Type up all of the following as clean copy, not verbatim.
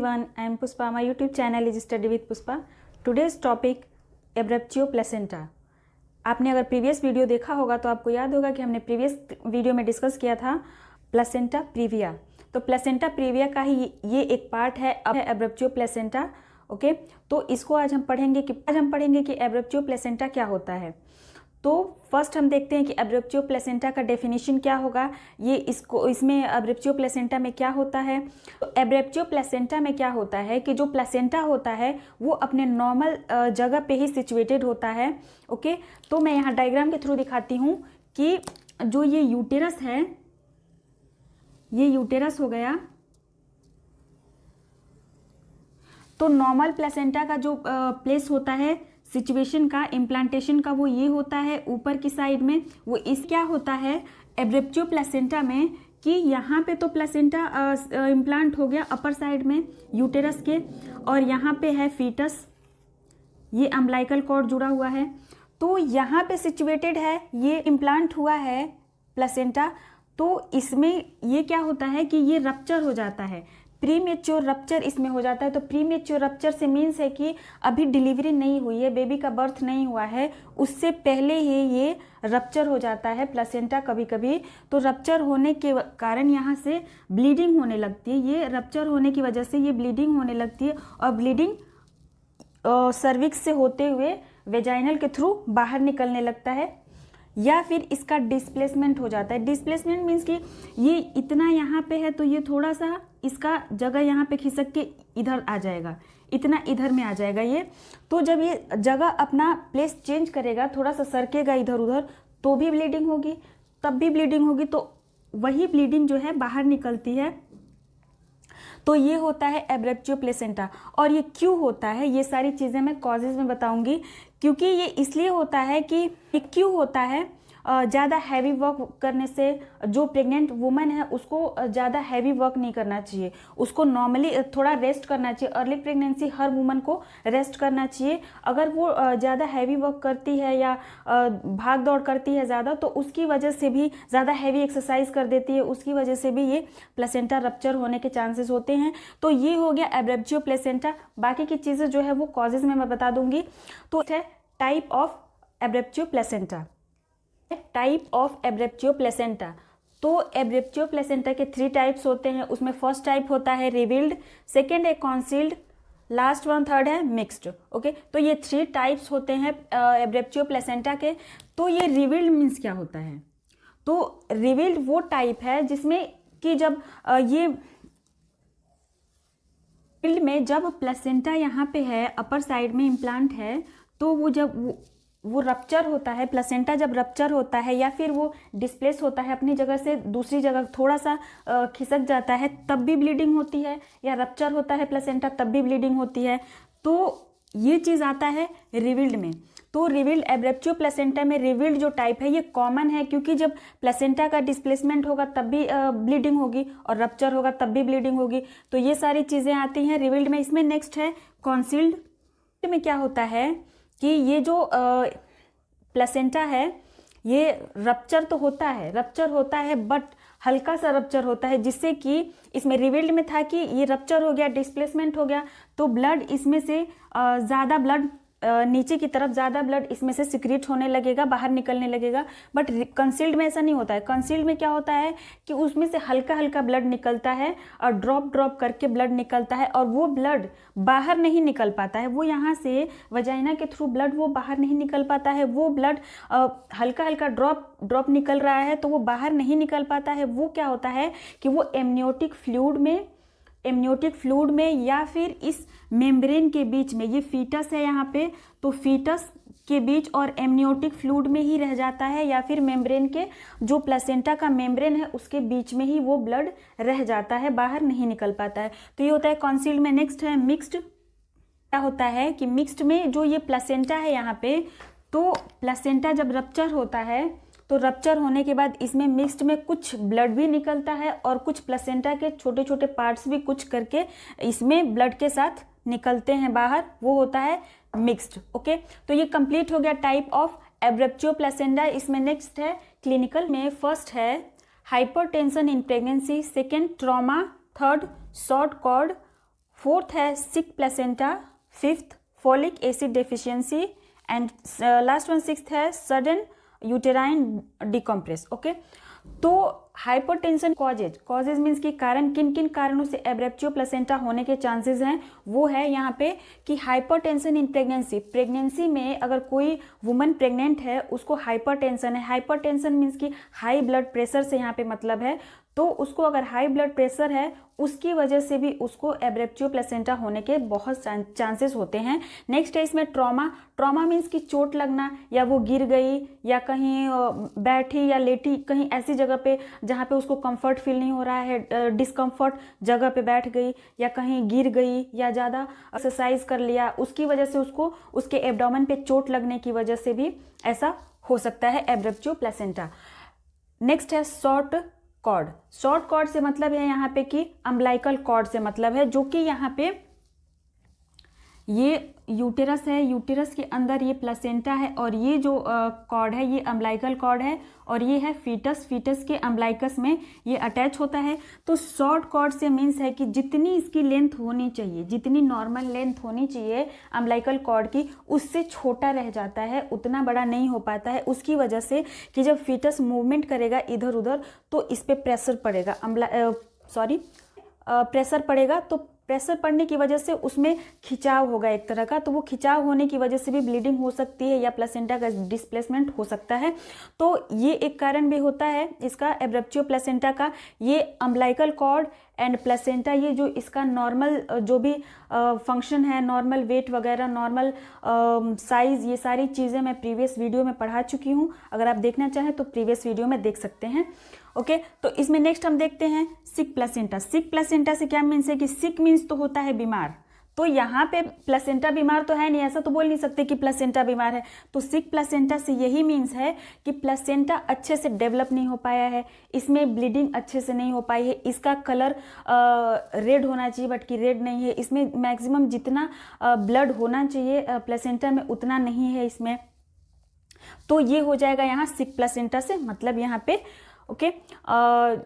everyone, I am Puspa. My YouTube channel is Study with Puspa. Today's topic abruptio placenta. आपने अगर previous video देखा होगा तो आपको याद होगा कि हमने प्रीवियस वीडियो में डिस्कस किया था प्लेसेंटा प्रीविया. तो प्लेसेंटा प्रीविया का ही ये एक पार्ट है एब्रेप्चियो प्लेसेंटा. ओके, तो इसको आज हम पढ़ेंगे कि एब्रेप्चियो प्लेसेंटा क्या होता है. तो फर्स्ट हम देखते हैं कि एब्रेप्चियो प्लेसेंटा का डेफिनेशन क्या होगा. इसमें एब्रेप्चियो प्लेसेंटा में क्या होता है. तो एब्रेप्चियो प्लेसेंटा में क्या होता है कि जो प्लेसेंटा होता है वो अपने नॉर्मल जगह पे ही सिचुएटेड होता है. ओके, तो मैं यहाँ डायग्राम के थ्रू दिखाती हूँ कि जो ये यूटेरस है, ये यूटेरस हो गया. तो नॉर्मल प्लेसेंटा का जो प्लेस होता है सिचुएशन का, इम्प्लांटेशन का, वो ये होता है ऊपर की साइड में. वो इस क्या होता है एब्रेप्चियो प्लेसेंटा में कि यहाँ पे तो प्लेसेंटा इम्प्लांट हो गया अपर साइड में यूटेरस के, और यहाँ पे है फीटस, ये अम्बिलिकल कॉर्ड जुड़ा हुआ है. तो यहाँ पे सिचुएटेड है, ये इम्प्लांट हुआ है प्लेसेंटा. तो इसमें ये क्या होता है कि ये रप्चर हो जाता है, प्रीमेच्योर रप्चर इसमें हो जाता है. तो प्रीमेच्योर रप्चर से मीन्स है कि अभी डिलीवरी नहीं हुई है, बेबी का बर्थ नहीं हुआ है, उससे पहले ही ये रप्चर हो जाता है प्लेसेंटा कभी कभी. तो रप्चर होने के कारण यहाँ से ब्लीडिंग होने लगती है. ये रप्चर होने की वजह से ये ब्लीडिंग होने लगती है, और ब्लीडिंग सर्विक्स से होते हुए वेजाइनल के थ्रू बाहर निकलने लगता है, या फिर इसका डिस्प्लेसमेंट हो जाता है. डिस्प्लेसमेंट मीन्स कि ये इतना यहाँ पे है तो ये थोड़ा सा इसका जगह यहाँ पे खिसक के इधर आ जाएगा, इतना इधर में आ जाएगा ये. तो जब ये जगह अपना प्लेस चेंज करेगा, थोड़ा सा सरकेगा इधर उधर, तो भी ब्लीडिंग होगी, तब भी ब्लीडिंग होगी. तो वही ब्लीडिंग जो है बाहर निकलती है. तो ये होता है एब्रेप्चियो प्लेसेंटा. और ये क्यों होता है, ये सारी चीज़ें मैं कॉजेज़ में बताऊंगी. क्योंकि ये इसलिए होता है कि ये क्यों होता है, ज़्यादा हैवी वर्क करने से जो प्रेग्नेंट वुमन है उसको ज़्यादा हैवी वर्क नहीं करना चाहिए, उसको नॉर्मली थोड़ा रेस्ट करना चाहिए. अर्ली प्रेगनेंसी हर वुमन को रेस्ट करना चाहिए. अगर वो ज़्यादा हैवी वर्क करती है या भाग दौड़ करती है ज़्यादा, तो उसकी वजह से भी ज़्यादा हैवी एक्सरसाइज कर देती है, उसकी वजह से भी ये प्लेसेंटा रप्चर होने के चांसेस होते हैं. तो ये हो गया एब्रेप्चियो प्लेसेंटा. बाकी की चीज़ें जो है वो कॉजेज़ में मैं बता दूंगी. तो है type of abruptio placenta. Type of abruptio placenta. तो एब्रेप्चियो प्लेसेंटा के 3 टाइप्स होते हैं. उसमें फर्स्ट टाइप होता है रिवील्ड, सेकेंड है कॉन्सील्ड, लास्ट वन थर्ड है मिक्स्ड. ओके, तो ये 3 टाइप्स होते हैं एब्रेप्चियो प्लेसेंटा के. तो ये रिवील्ड मीन्स क्या होता है. तो रिवील्ड वो टाइप है जिसमें कि जब ये रिवील्ड में जब प्लेसेंटा यहाँ पे है अपर साइड में इम्प्लांट है, तो वो जब वो रप्चर होता है, प्लेसेंटा जब रप्चर होता है या फिर वो डिस्प्लेस होता है अपनी जगह से दूसरी जगह, थोड़ा सा खिसक जाता है, तब भी ब्लीडिंग होती है. या रप्चर होता है प्लेसेंटा तब भी ब्लीडिंग होती है. तो ये चीज़ आता है रिवील्ड में. तो रिवील्ड एब्रेप्चियो प्लेसेंटा में रिवील्ड जो टाइप है ये कॉमन है, क्योंकि जब प्लेसेंटा का डिस्प्लेसमेंट होगा तब भी ब्लीडिंग होगी, और रप्चर होगा तब भी ब्लीडिंग होगी. तो ये सारी चीज़ें आती हैं रिवील्ड में. इसमें नेक्स्ट है कॉन्सील्ड में. क्या होता है कि ये जो प्लेसेंटा है ये रप्चर तो होता है, बट हल्का सा रप्चर होता है, जिससे कि इसमें रिवील्ड में था कि ये रप्चर हो गया, डिस्प्लेसमेंट हो गया, तो ब्लड इसमें से ज़्यादा ब्लड नीचे की तरफ ज़्यादा ब्लड इसमें से सिक्रीट होने लगेगा, बाहर निकलने लगेगा. बट कंसील्ड में ऐसा नहीं होता है. कंसील्ड में क्या होता है कि उसमें से हल्का हल्का ब्लड निकलता है, और ड्रॉप करके ब्लड निकलता है, और वो ब्लड बाहर नहीं निकल पाता है. वो यहाँ से वजाइना के थ्रू ब्लड वो बाहर नहीं निकल पाता है. वो ब्लड हल्का हल्का ड्रॉप निकल रहा है, तो वो बाहर नहीं निकल पाता है. वो क्या होता है कि वो एमनियोटिक फ्लूइड में या फिर इस मेम्ब्रेन के बीच में, ये फीटस है यहाँ पे, तो फीटस के बीच और एमनियोटिक फ्लूइड में ही रह जाता है, या फिर मेम्ब्रेन के जो प्लेसेंटा का मेम्ब्रेन है उसके बीच में ही वो ब्लड रह जाता है, बाहर नहीं निकल पाता है. तो ये होता है कॉन्सील्ड में. नेक्स्ट है मिक्स्ड. क्या होता है कि मिक्स्ड में जो ये प्लेसेंटा है यहाँ पे, तो प्लेसेंटा जब रप्चर होता है, तो रप्चर होने के बाद इसमें मिक्स्ड में कुछ ब्लड भी निकलता है, और कुछ प्लेसेंटा के छोटे छोटे पार्ट्स भी कुछ करके इसमें ब्लड के साथ निकलते हैं बाहर. वो होता है मिक्स्ड. ओके, तो ये कंप्लीट हो गया टाइप ऑफ एब्रेप्चियो प्लेसेंटा. इसमें नेक्स्ट है क्लिनिकल में. फर्स्ट है hypertension in pregnancy, second trauma, third short cord, fourth है sick placenta, fifth folic acid deficiency, and last one sixth है सडन यूटेराइन डिकम्प्रेस। ओके, तो hypertension causes means कि कारण, किन किन कारणों से एब्रेप्टियो प्लेसेंटा होने के चांसेस हैं, वो है यहाँ पे कि हाइपरटेंशन इन प्रेगनेंसी में अगर कोई वुमन प्रेग्नेंट है उसको हाइपरटेंशन है। हाइपरटेंशन मीन्स कि हाई ब्लड प्रेशर से यहाँ पे मतलब है, तो उसको अगर हाई ब्लड प्रेशर है उसकी वजह से भी उसको एब्रेप्टियो प्लेसेंटा होने के बहुत चांसेस होते हैं। नेक्स्ट है इसमें ट्रॉमा मीन्स कि चोट लगना, या वो गिर गई या कहीं बैठी या लेटी कहीं ऐसी जगह पे जहाँ पे उसको कंफर्ट फील नहीं हो रहा है, डिस्कम्फर्ट जगह पे बैठ गई या कहीं गिर गई या ज़्यादा एक्सरसाइज कर लिया, उसकी वजह से उसको उसके एब्डोमेन पे चोट लगने की वजह से भी ऐसा हो सकता है एब्रेप्टियो प्लेसेंटा। नेक्स्ट है शॉर्ट कॉर्ड से मतलब है यहाँ पे कि अम्बिलिकल कॉर्ड से मतलब है, जो कि यहाँ पे ये यूटेरस है, यूटेरस के अंदर ये प्लेसेंटा है और ये जो कॉर्ड है ये अम्बिलिकल कॉर्ड है और ये है फीटस के अम्बिलिकस में ये अटैच होता है। तो शॉर्ट कॉर्ड से मीन्स है कि जितनी इसकी लेंथ होनी चाहिए, जितनी नॉर्मल लेंथ होनी चाहिए अम्बिलिकल कॉर्ड की, उससे छोटा रह जाता है, उतना बड़ा नहीं हो पाता है। उसकी वजह से कि जब फीटस मूवमेंट करेगा इधर उधर तो इस पर प्रेशर पड़ेगा, प्रेशर पड़ेगा, तो प्रेशर पड़ने की वजह से उसमें खिंचाव होगा एक तरह का, तो वो खिंचाव होने की वजह से भी ब्लीडिंग हो सकती है या प्लेसेंटा का डिस्प्लेसमेंट हो सकता है। तो ये एक कारण भी होता है इसका एब्रेप्टियो प्लेसेंटा का। ये अम्बिलिकल कॉर्ड एंड प्लेसेंटा, ये जो इसका नॉर्मल जो भी फंक्शन है, नॉर्मल वेट वगैरह, नॉर्मल साइज़, ये सारी चीज़ें मैं प्रीवियस वीडियो में पढ़ा चुकी हूँ। अगर आप देखना चाहें तो प्रीवियस वीडियो में देख सकते हैं। ओके, तो इसमें नेक्स्ट हम देखते हैं सिक प्लेसेंटा। सिक प्लेसेंटा से क्या मीन्स है कि सिक मीन्स तो होता है बीमार, तो यहाँ पे प्लेसेंटा बीमार तो है नहीं, ऐसा तो बोल नहीं सकते कि प्लेसेंटा बीमार है। तो सिक प्लेसेंटा से यही मीन्स है कि प्लेसेंटा अच्छे से डेवलप नहीं हो पाया है, इसमें ब्लीडिंग अच्छे से नहीं हो पाई है, इसका कलर रेड होना चाहिए बट कि रेड नहीं है, इसमें मैक्सिमम जितना ब्लड होना चाहिए प्लेसेंटा में उतना नहीं है इसमें। तो ये हो जाएगा यहाँ सिक प्लेसेंटा से मतलब यहाँ पे। ओके,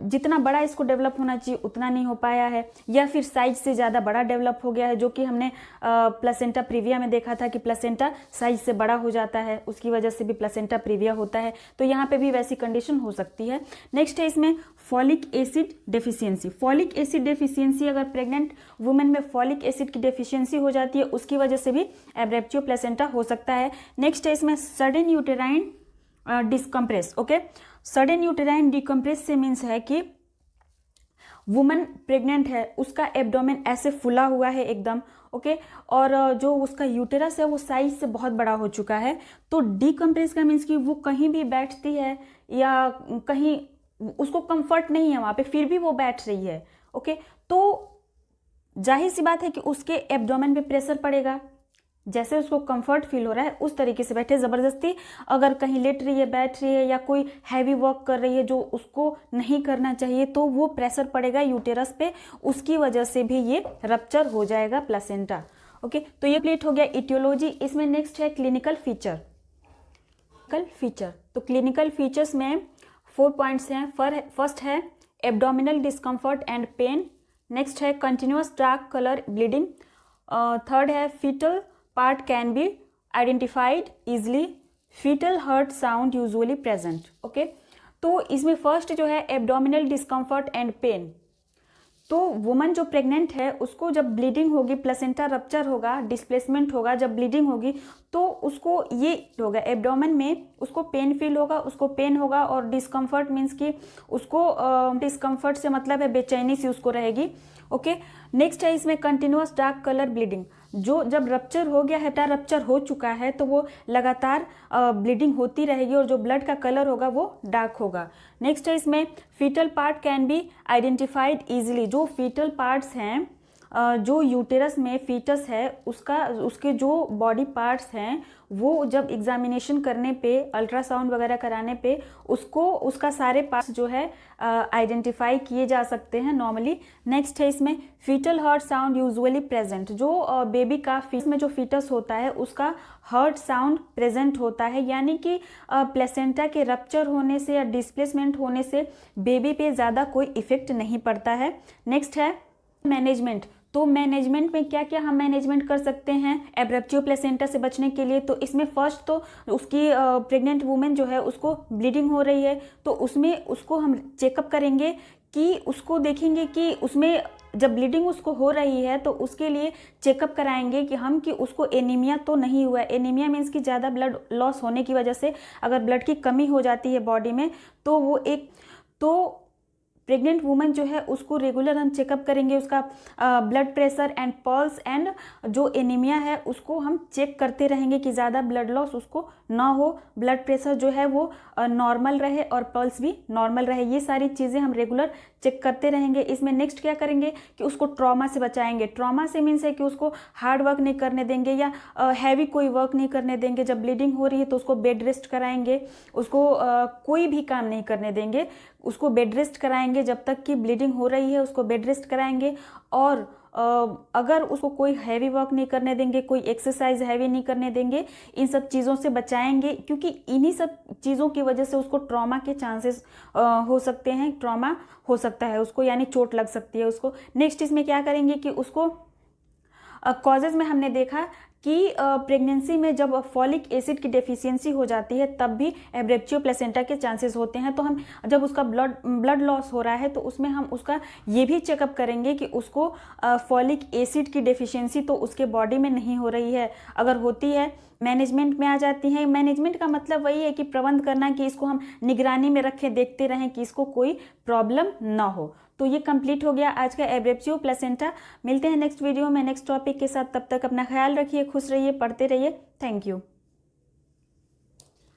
जितना बड़ा इसको डेवलप होना चाहिए उतना नहीं हो पाया है, या फिर साइज से ज़्यादा बड़ा डेवलप हो गया है, जो कि हमने प्लेसेंटा प्रीविया में देखा था कि प्लेसेंटा साइज से बड़ा हो जाता है, उसकी वजह से भी प्लेसेंटा प्रीविया होता है। तो यहाँ पे भी वैसी कंडीशन हो सकती है। नेक्स्ट है इसमें folic acid deficiency. Folic acid deficiency, अगर प्रेग्नेंट वुमेन में फॉलिक एसिड की डेफिशिएंसी हो जाती है उसकी वजह से भी एब्रेप्टियो प्लेसेंटा हो सकता है। नेक्स्ट है इसमें sudden uterine decompress. Okay, sudden uterine decompress से मीन्स है कि वुमन प्रेग्नेंट है, उसका एब्डोमेन ऐसे फुला हुआ है एकदम, ओके, और जो उसका यूटेरस है वो साइज से बहुत बड़ा हो चुका है। तो डिकम्प्रेस का मीन्स कि वो कहीं भी बैठती है या कहीं उसको कंफर्ट नहीं है वहाँ पे, फिर भी वो बैठ रही है। ओके, तो जाहिर सी बात है कि उसके एब्डोमेन पे प्रेशर पड़ेगा, जैसे उसको कंफर्ट फील हो रहा है उस तरीके से बैठे। ज़बरदस्ती अगर कहीं लेट रही है, बैठ रही है या कोई हैवी वर्क कर रही है जो उसको नहीं करना चाहिए, तो वो प्रेशर पड़ेगा यूटेरस पे, उसकी वजह से भी ये रप्चर हो जाएगा प्लेसेंटा। ओके, तो ये कंप्लीट हो गया इटियोलॉजी। इसमें नेक्स्ट है क्लिनिकल फीचर। तो क्लिनिकल फीचर्स में 4 पॉइंट्स हैं। फर्स्ट है abdominal discomfort and pain. Next है continuous dark colour bleeding. Third है fetal part can be identified easily, fetal heart sound usually present। Okay, तो इसमें फर्स्ट जो है एब्डोमिनल डिस्कम्फर्ट एंड पेन। तो वुमन जो प्रेग्नेंट है उसको जब ब्लीडिंग होगी, प्लेसेंटा रप्चर होगा, डिस्प्लेसमेंट होगा, जब ब्लीडिंग होगी तो उसको ये होगा एब्डोमेन में उसको पेन फील होगा, उसको पेन होगा। और डिस्कम्फर्ट मीन्स कि उसको डिस्कम्फर्ट से मतलब है बेचैनी सी उसको रहेगी। ओके, नेक्स्ट है इसमें कंटिन्यूअस डार्क कलर ब्लीडिंग। जो जब रप्चर हो गया है, रप्चर हो चुका है, तो वो लगातार ब्लीडिंग होती रहेगी और जो ब्लड का कलर होगा वो डार्क होगा। नेक्स्ट है इसमें foetal part can be identified easily. जो फीटल पार्ट्स हैं, जो यूटेरस में फीटस है उसके जो बॉडी पार्ट्स हैं वो जब एग्जामिनेशन करने पे, अल्ट्रासाउंड वगैरह कराने पे उसका सारे पार्ट्स जो है आइडेंटिफाई किए जा सकते हैं नॉर्मली। नेक्स्ट है इसमें foetal heart sound usually present. जो बेबी का फीस में जो फीटस होता है उसका हार्ट साउंड प्रेजेंट होता है, यानी कि प्लेसेंटा के रप्चर होने से या डिस्प्लेसमेंट होने से बेबी पे ज़्यादा कोई इफेक्ट नहीं पड़ता है। नेक्स्ट है मैनेजमेंट। तो मैनेजमेंट में क्या क्या हम मैनेजमेंट कर सकते हैं एब्रप्टिव प्लेसेंटा से बचने के लिए? तो इसमें फर्स्ट तो उसकी प्रेग्नेंट वुमेन जो है उसको ब्लीडिंग हो रही है, तो उसमें उसको हम चेकअप करेंगे कि उसको देखेंगे कि उसमें जब ब्लीडिंग उसको हो रही है तो उसके लिए चेकअप कराएंगे कि उसको एनीमिया तो नहीं हुआ है। एनीमिया मीन्स कि ज़्यादा ब्लड लॉस होने की वजह से अगर ब्लड की कमी हो जाती है बॉडी में तो वो एक तो प्रेग्नेंट वुमन जो है उसको रेगुलर हम चेकअप करेंगे, उसका blood pressure and pulse and जो एनीमिया है उसको हम चेक करते रहेंगे कि ज़्यादा ब्लड लॉस उसको ना हो, ब्लड प्रेशर जो है वो नॉर्मल रहे और पल्स भी नॉर्मल रहे। ये सारी चीज़ें हम रेगुलर चेक करते रहेंगे। इसमें नेक्स्ट क्या करेंगे कि उसको ट्रॉमा से बचाएंगे। ट्रॉमा से मीन्स है कि उसको हार्ड वर्क नहीं करने देंगे या हैवी कोई वर्क नहीं करने देंगे। जब ब्लीडिंग हो रही है तो उसको बेड रेस्ट कराएंगे, उसको कोई भी काम नहीं करने देंगे, उसको बेड रेस्ट कराएंगे जब तक कि ब्लीडिंग हो रही है, उसको बेड रेस्ट कराएंगे। और अगर उसको कोई हैवी वर्क नहीं करने देंगे, कोई एक्सरसाइज हैवी नहीं करने देंगे, इन सब चीज़ों से बचाएंगे, क्योंकि इन्हीं सब चीज़ों की वजह से उसको ट्रॉमा के चांसेस हो सकते हैं, ट्रॉमा हो सकता है उसको, यानी चोट लग सकती है उसको। नेक्स्ट इसमें क्या करेंगे कि उसको कॉजेज़ में हमने देखा कि प्रेगनेंसी में जब फॉलिक एसिड की डेफिशिएंसी हो जाती है तब भी एब्रेप्टिव प्लेसेंटा के चांसेस होते हैं। तो हम जब उसका ब्लड लॉस हो रहा है तो उसमें हम उसका ये भी चेकअप करेंगे कि उसको फॉलिक एसिड की डेफिशिएंसी तो उसके बॉडी में नहीं हो रही है। अगर होती है मैनेजमेंट में आ जाती है। मैनेजमेंट का मतलब वही है कि प्रबंध करना, कि इसको हम निगरानी में रखें, देखते रहें कि इसको कोई प्रॉब्लम ना हो। तो ये कंप्लीट हो गया आज का एब्रेप्टिव प्लेसेंटा। मिलते हैं नेक्स्ट वीडियो में नेक्स्ट टॉपिक के साथ। तब तक अपना ख्याल रखिए, खुश रहिए, पढ़ते रहिए। Thank you.